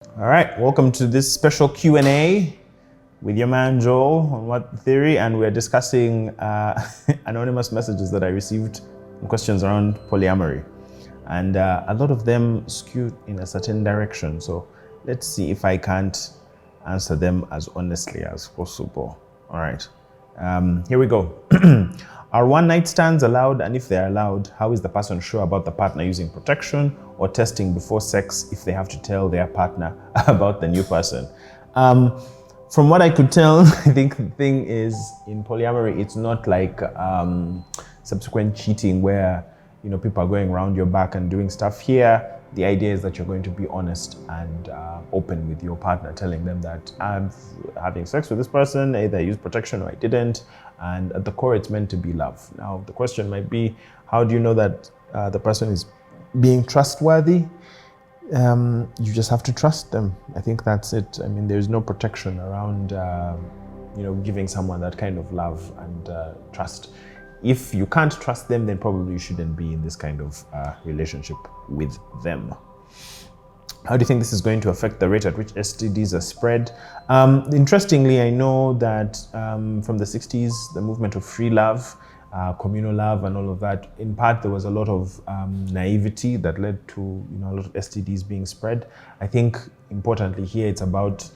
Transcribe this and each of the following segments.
All right, welcome to this special Q&A with your man Joel on What Theory, and we're discussing anonymous messages that I received and questions around polyamory. And a lot of them skewed in a certain direction. So let's see if I can't answer them as honestly as possible. All right, here we go. Are one-night stands allowed? And if they're allowed, how is the person sure about the partner using protection or testing before sex if they have to tell their partner about the new person? From what I could tell, I think the thing is, in polyamory, it's not like subsequent cheating where people are going around your back and doing stuff. Here, the idea is that you're going to be honest and open with your partner, telling them that I'm having sex with this person, either I used protection or I didn't. And at the core, it's meant to be love. Now, the question might be, how do you know that the person is being trustworthy? You just have to trust them. I think that's it. I mean, there's no protection around, giving someone that kind of love and trust. If you can't trust them, then probably you shouldn't be in this kind of relationship with them. How do you think this is going to affect the rate at which STDs are spread? Interestingly, I know that from the 60s, the movement of free love, communal love and all of that, in part there was a lot of naivety that led to a lot of STDs being spread. I think importantly here it's about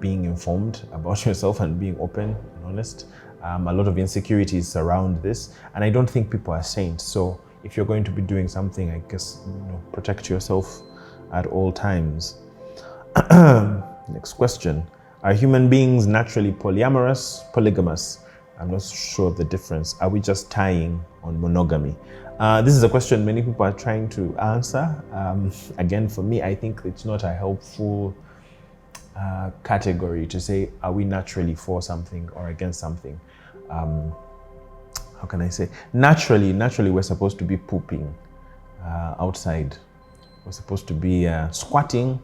being informed about yourself and being open and honest. A lot of insecurities surround this, and I don't think people are saints. So if you're going to be doing something, I guess protect yourself at all times. Next question. Are human beings naturally polyamorous, polygamous? I'm not sure of the difference. Are we just tying on monogamy? This is a question many people are trying to answer. Again, for me, I think it's not a helpful category to say, are we naturally for something or against something? How can I say? Naturally, we're supposed to be pooping outside. We're supposed to be squatting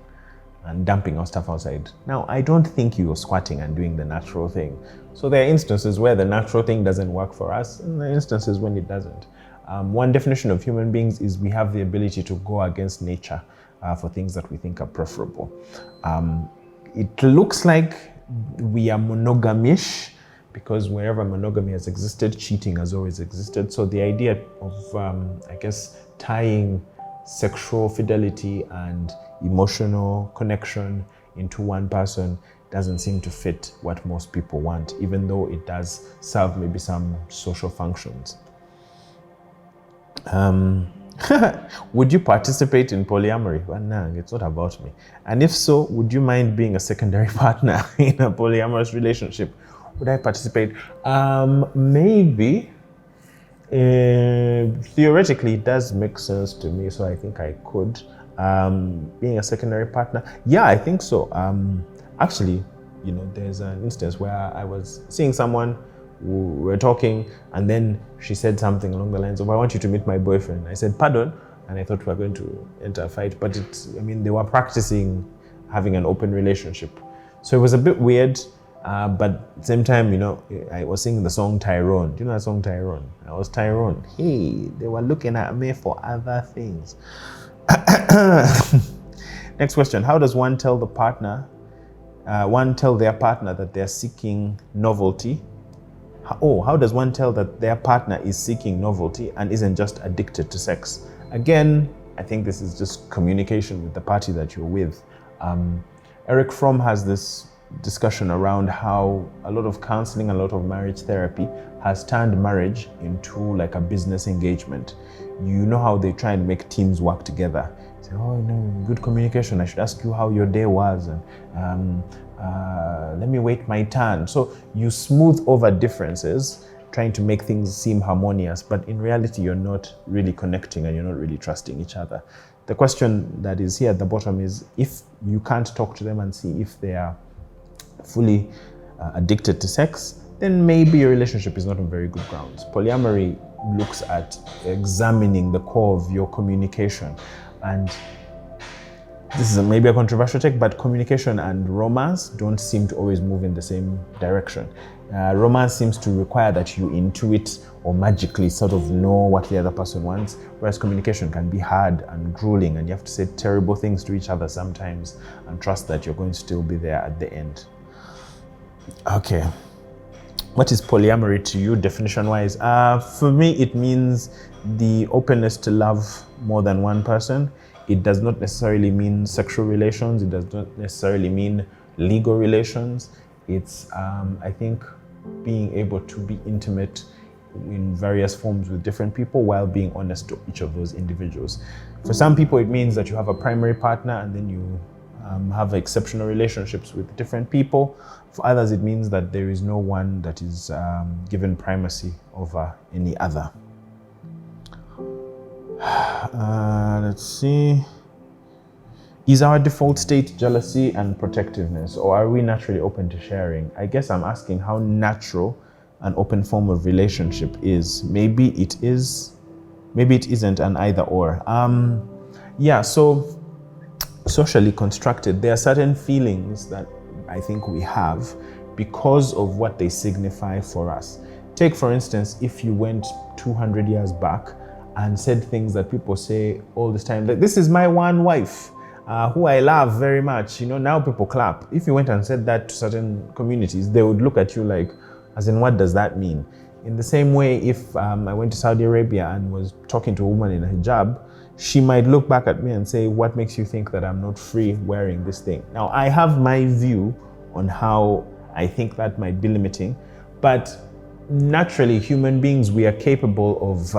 and dumping our stuff outside. Now, I don't think you're squatting and doing the natural thing. So there are instances where the natural thing doesn't work for us, and there are instances when it doesn't. One definition of human beings is we have the ability to go against nature for things that we think are preferable. It looks like we are monogamish because wherever monogamy has existed, cheating has always existed. So the idea of, tying sexual fidelity and emotional connection into one person doesn't seem to fit what most people want, even though it does serve maybe some social functions. Would you participate in polyamory? Well, no, it's not about me. And if so, would you mind being a secondary partner in a polyamorous relationship? Would I participate? Maybe. Theoretically, it does make sense to me, so I think I could. Being a secondary partner, yeah, I think so. Actually, there's an instance where I was seeing someone, we were talking, and then she said something along the lines of, I want you to meet my boyfriend. I said, pardon? And I thought we were going to enter a fight, but they were practicing having an open relationship. So it was a bit weird. But at the same time, I was singing the song Tyrone. Do you know that song Tyrone? I was Tyrone. Hey, they were looking at me for other things. Next question. How does one tell their partner that they're seeking novelty? How does one tell that their partner is seeking novelty and isn't just addicted to sex? Again, I think this is just communication with the party that you're with. Eric Fromm has this discussion around how a lot of counseling, a lot of marriage therapy has turned marriage into like a business engagement. You know how they try and make teams work together. Say, good communication. I should ask you how your day was, and let me wait my turn. So you smooth over differences, trying to make things seem harmonious, but in reality, you're not really connecting and you're not really trusting each other. The question that is here at the bottom is, if you can't talk to them and see if they are fully addicted to sex, then maybe your relationship is not on very good grounds. Polyamory looks at examining the core of your communication, and this is maybe a controversial take, but communication and romance don't seem to always move in the same direction. Romance seems to require that you intuit or magically sort of know what the other person wants, whereas communication can be hard and grueling, and you have to say terrible things to each other sometimes and trust that you're going to still be there at the end. Okay. What is polyamory to you, definition-wise? For me, it means the openness to love more than one person. It does not necessarily mean sexual relations. It does not necessarily mean legal relations. It's, I think, being able to be intimate in various forms with different people while being honest to each of those individuals. For some people, it means that you have a primary partner and then you have exceptional relationships with different people. For others, it means that there is no one that is given primacy over any other. Let's see. Is our default state jealousy and protectiveness, or are we naturally open to sharing? I guess I'm asking how natural an open form of relationship is. Maybe it is, maybe it isn't an either or. Yeah, so socially constructed, there are certain feelings that I think we have because of what they signify for us. Take, for instance, if you went 200 years back and said things that people say all this time, like, this is my one wife, who I love very much. You know, now people clap. If you went and said that to certain communities, they would look at you like, as in, what does that mean? In the same way, if I went to Saudi Arabia and was talking to a woman in a hijab, she might look back at me and say, what makes you think that I'm not free wearing this thing? Now, I have my view on how I think that might be limiting, but naturally, human beings, we are capable of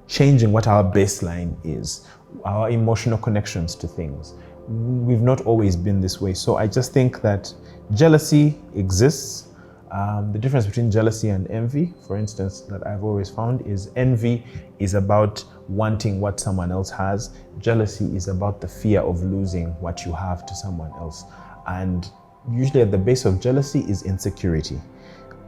changing what our baseline is, our emotional connections to things. We've not always been this way. So I just think that jealousy exists. The difference between jealousy and envy, for instance, that I've always found is envy is about wanting what someone else has. Jealousy is about the fear of losing what you have to someone else. And usually at the base of jealousy is insecurity.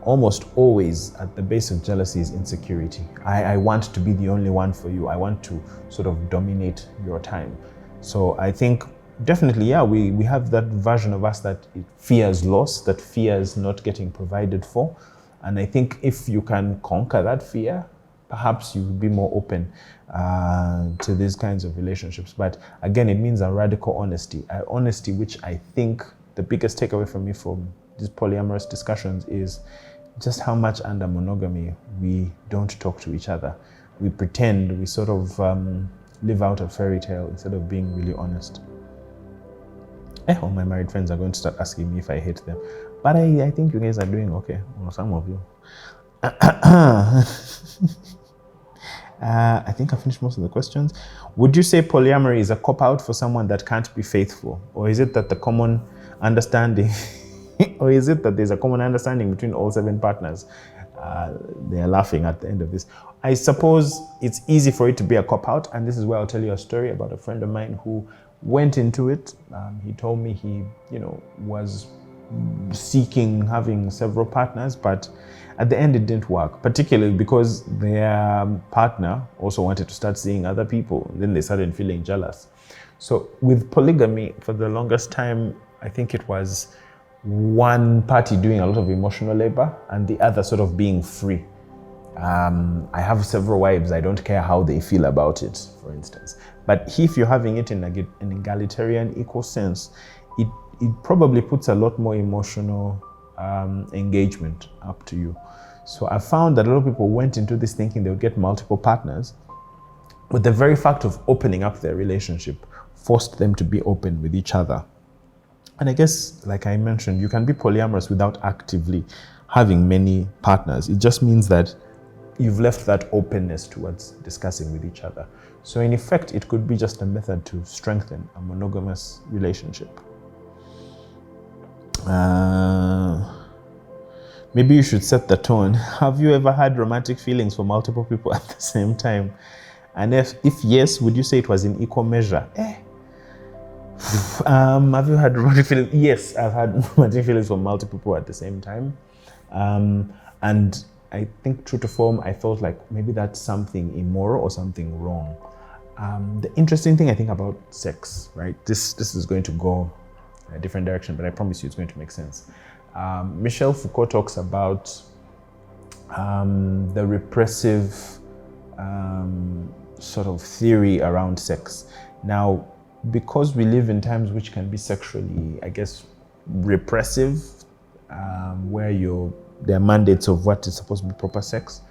Almost always at the base of jealousy is insecurity. I want to be the only one for you. I want to sort of dominate your time. So I think definitely, yeah, we have that version of us that fears loss, that fears not getting provided for. And I think if you can conquer that fear, perhaps you will be more open to these kinds of relationships. But again, it means a radical honesty, honesty which I think the biggest takeaway for me from these polyamorous discussions is just how much under monogamy we don't talk to each other. We pretend, we sort of live out a fairy tale instead of being really honest. All my married friends are going to start asking me if I hate them. But I think you guys are doing okay, or some of you. I think I finished most of the questions. Would you say polyamory is a cop-out for someone that can't be faithful? Or is it that the common understanding, or is it that there's a common understanding between all 7 partners? They are laughing at the end of this. I suppose it's easy for it to be a cop-out, and this is where I'll tell you a story about a friend of mine who went into it. He told me he, was seeking having several partners, but at the end it didn't work, particularly because their partner also wanted to start seeing other people. Then they started feeling jealous. So with polygamy, for the longest time, I think it was one party doing a lot of emotional labor and the other sort of being free. I have several wives. I don't care how they feel about it, for instance. But if you're having it in an egalitarian, equal sense, it probably puts a lot more emotional engagement up to you. So I found that a lot of people went into this thinking they would get multiple partners, but the very fact of opening up their relationship forced them to be open with each other. And I guess, like I mentioned, you can be polyamorous without actively having many partners. It just means that you've left that openness towards discussing with each other. So in effect, it could be just a method to strengthen a monogamous relationship. Maybe you should set the tone. Have you ever had romantic feelings for multiple people at the same time? And if yes, would you say it was in equal measure? Have you had romantic feelings? Yes, I've had romantic feelings for multiple people at the same time. And I think true to form, I felt like maybe that's something immoral or something wrong. The interesting thing I think about sex, right? This is going to go a different direction, but I promise you it's going to make sense. Michel Foucault talks about the repressive sort of theory around sex. Now, because we live in times which can be sexually, I guess, repressive, where there are mandates of what is supposed to be proper sex,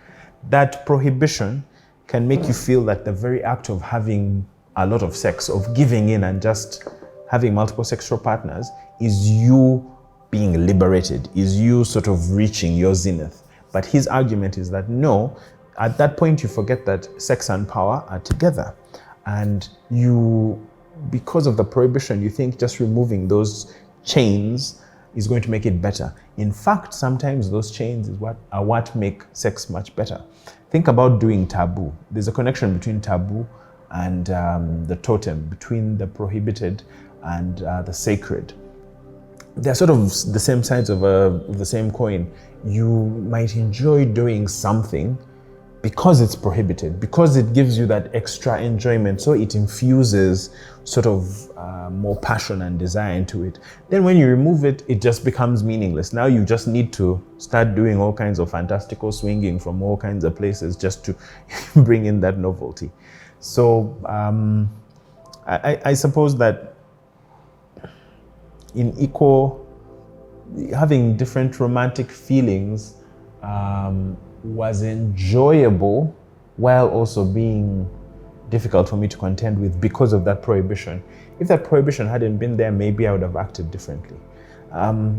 that prohibition can make you feel that the very act of having a lot of sex, of giving in and just having multiple sexual partners, is you being liberated, is you sort of reaching your zenith. But his argument is that no, at that point you forget that sex and power are together. And you, because of the prohibition, you think just removing those chains is going to make it better. In fact, sometimes those chains are what make sex much better. Think about doing taboo. There's a connection between taboo and the totem, between the prohibited and the sacred. They're sort of the same sides of the same coin. You might enjoy doing something because it's prohibited, because it gives you that extra enjoyment, so it infuses sort of more passion and desire into it. Then when you remove it, it just becomes meaningless. Now you just need to start doing all kinds of fantastical swinging from all kinds of places just to bring in that novelty. So I suppose that in having different romantic feelings was enjoyable while also being difficult for me to contend with because of that prohibition. If that prohibition hadn't been there, maybe I would have acted differently.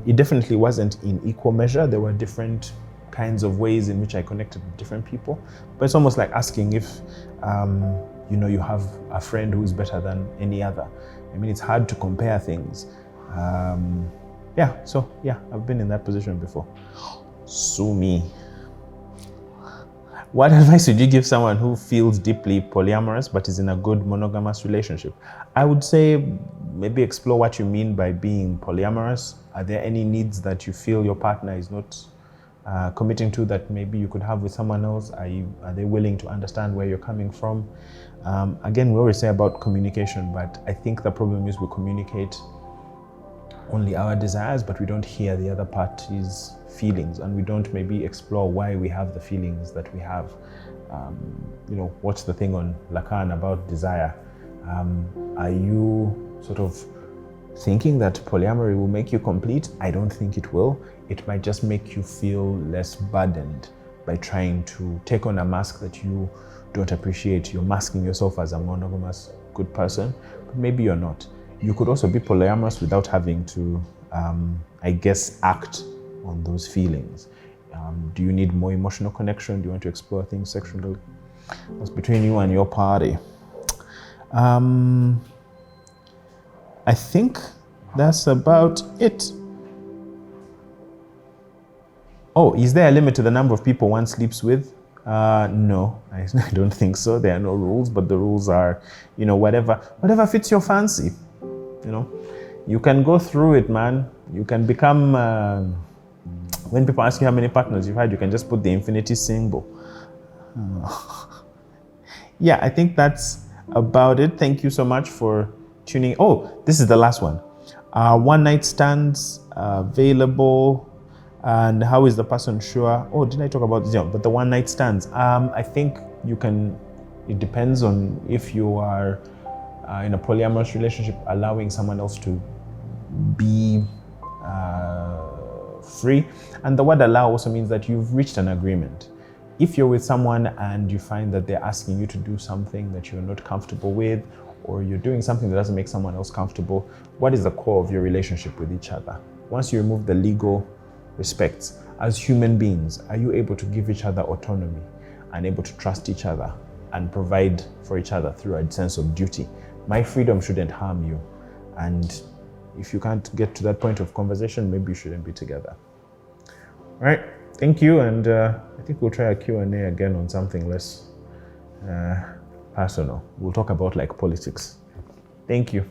It definitely wasn't in equal measure. There were different kinds of ways in which I connected with different people. But it's almost like asking if you have a friend who's better than any other. I mean, it's hard to compare things. I've been in that position before. Sue me. What advice would you give someone who feels deeply polyamorous but is in a good monogamous relationship? I would say maybe explore what you mean by being polyamorous. Are there any needs that you feel your partner is not committing to that maybe you could have with someone else? Are they willing to understand where you're coming from? Again, we always say about communication, but I think the problem is we communicate only our desires, but we don't hear the other party's feelings, and we don't maybe explore why we have the feelings that we have. What's the thing on Lacan about desire? Are you sort of thinking that polyamory will make you complete? I don't think it will. It might just make you feel less burdened by trying to take on a mask that you don't appreciate. You're masking yourself as a monogamous good person, but maybe you're not. You could also be polyamorous without having to, act on those feelings. Do you need more emotional connection? Do you want to explore things sexually? That's between you and your party. I think that's about it. Oh, is there a limit to the number of people one sleeps with? No, I don't think so. There are no rules, but the rules are, whatever fits your fancy. You can go through it, man. You can become, when people ask you how many partners you've had, you can just put the infinity symbol. I think that's about it. Thank you so much for tuning. Oh, this is the last one. One night stands available, and how is the person sure? Oh, didn't I talk about this? But the one night stands. I think you can. It depends on if you are in a polyamorous relationship, allowing someone else to be free. And the word allow also means that you've reached an agreement. If you're with someone and you find that they're asking you to do something that you're not comfortable with, or you're doing something that doesn't make someone else comfortable, what is the core of your relationship with each other? Once you remove the legal respects, as human beings, are you able to give each other autonomy and able to trust each other and provide for each other through a sense of duty? My freedom shouldn't harm you. And if you can't get to that point of conversation, maybe you shouldn't be together. All right, thank you. And I think we'll try a Q&A again on something less personal. We'll talk about like politics. Thank you.